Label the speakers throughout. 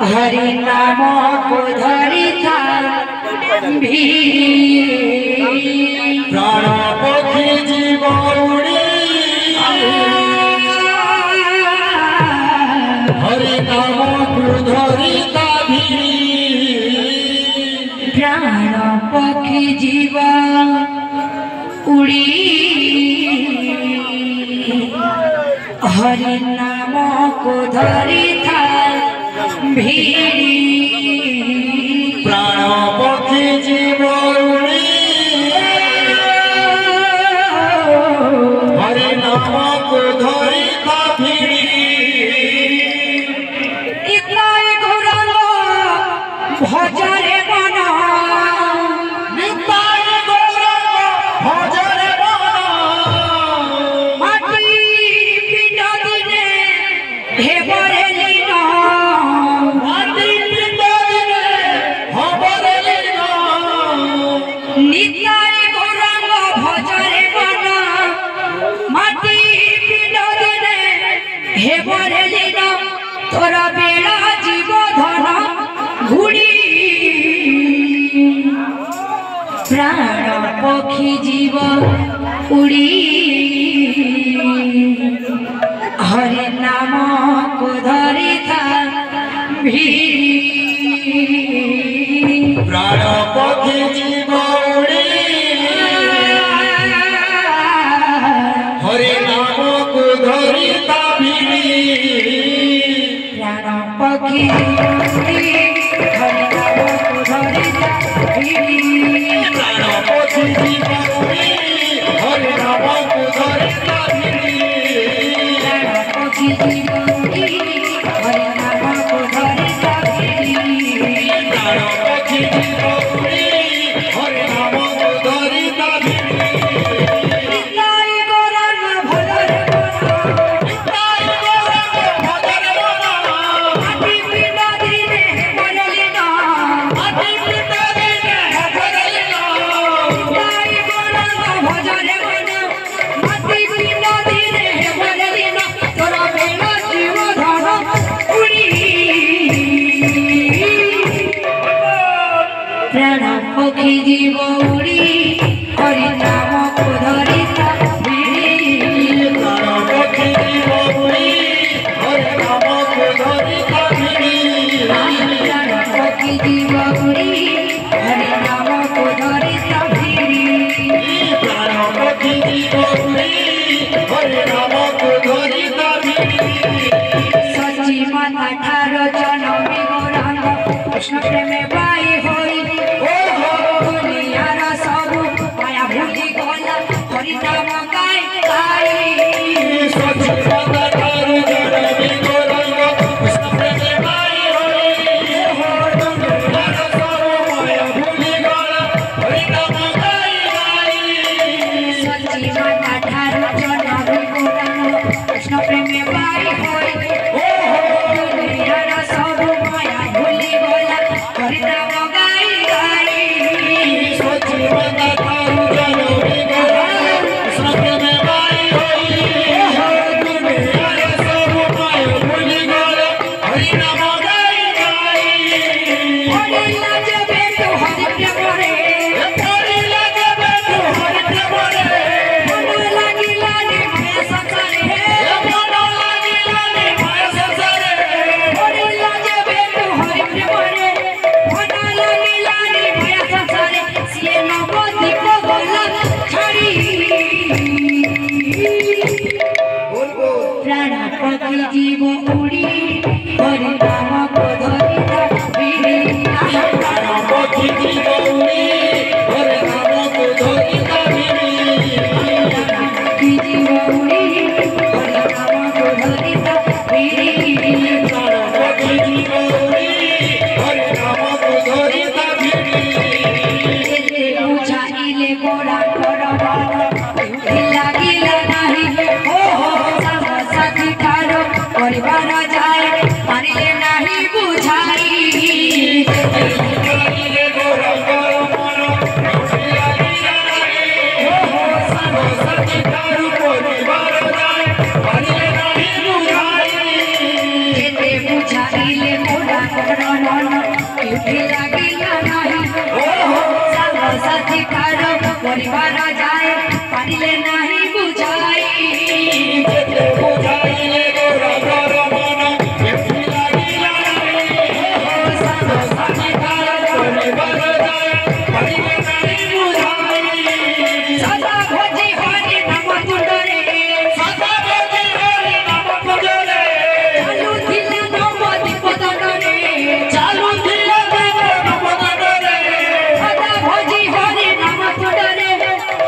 Speaker 1: हरि नाम को धरिता
Speaker 2: प्राण पक्षी जीव उड़ी हरि नाम को धरिता
Speaker 1: प्राण पक्षी जीव उड़ी हरि नाम को धरिता
Speaker 2: प्राण पक्षी जीव उड़ी हरि नाम को धरिता
Speaker 1: भजरे बना तोरा बेड़ा जीव धन घुड़ी प्राण पक्षी जीव उड़ी हरि नाम को धरिता
Speaker 2: प्राण पक्षी जीव उड़ी हरि नाम को धरिता
Speaker 1: प्राण पक्षी हरि नाम को धरिता
Speaker 2: प्राण पक्षी जीव उड़ी हरि नाम को धरिता
Speaker 1: प्राण पक्षी जीव उड़ी हरि नाम को धरिता
Speaker 2: प्राण पक्षी जीव उड़ी हरि नाम को धरिता
Speaker 1: प्राण पक्षी जीव उड़ी हरि नाम को धरिता
Speaker 2: प्राण पक्षी जीव उड़ी हरि नाम को धरिता
Speaker 1: प्राण पक्षी जीव उड़ी हरि नाम को धरिता
Speaker 2: प्राण पक्षी जीव उड़ी हरि नाम को धरिता
Speaker 1: सची माता ठार जनमी गौरांग कृष्ण प्रेम बाई होई दुनियार सबु माया भूली गला हरि नाम गाई गाई
Speaker 2: सची माता ठार जनमी गौरांग कृष्ण प्रेम बाई होई दुनियार सबु माया भूली गला हरि नाम गाई गाई
Speaker 1: सची माता ठार जनमी गौरांग कृष्ण प्रेम बाई होई दुनियार सबु माया भूली गला हरि नाम गाई गाई
Speaker 2: सची माता ठार जनमी गौरांग कृष्ण प्रेम बाई होई दुनियार सबु माया भूली गला हरि नाम गाई गाई
Speaker 1: हरि लाजबे तो हरि प्रेम रे
Speaker 2: हरि लागबे तू हरि प्रेम रे
Speaker 1: मन लागिला रे माया संसारे
Speaker 2: मन लागिला रे माया संसारे
Speaker 1: हरि लाजबे तो हरि प्रेम रे मन लागिला रे माया संसारे सिए नबदी को गला छाड़ी प्राण पक्षी जीव उड़ी हरि नाम को धरिता
Speaker 2: प्राण पक्षी जीव उड़ी हरि नाम को धरिता
Speaker 1: पक्षी जीव उड़ी हरि नाम को धरिता
Speaker 2: प्राण पक्षी जीव उड़ी हरि नाम को धरिता
Speaker 1: बुझाइले गोरा करबा लागिला नाही हो संग साथी ठारो परिवार जाए मानिले नाही बुझाई अधिकार परिवार जाए पारिले नहीं बुझाई
Speaker 2: बुझाइले गोरा गोरा मन केथी लागिला अधिकार परिवार जाए पारिले नहीं बुझाई
Speaker 1: सदा भोजी हरि नाम तुंडरे
Speaker 2: सदा भोजी हरि नाम तुंडरे
Speaker 1: चालू थिला नव दीप दंडरे
Speaker 2: चालू थिला नव दंडरे
Speaker 1: सदा भोजी हरि नाम तुंडरे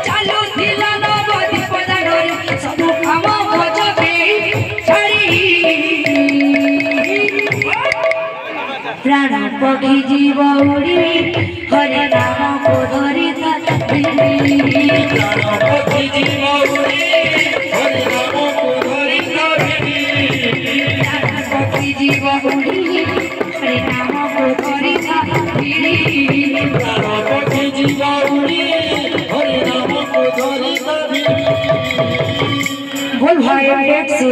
Speaker 1: चालू थिला नव दीप दंडरे सबु काम भजबे छड़ी प्राण पक्षी जीव उड़ी हरि नाम को धरि
Speaker 2: गणपति जीव उड़ी हरि नाम को धरि
Speaker 1: पक्षी जीव उड़ी हरि नाम को धरि
Speaker 2: गणपति जीव उड़ी हरि नाम को धरि
Speaker 1: बोल भाई एक से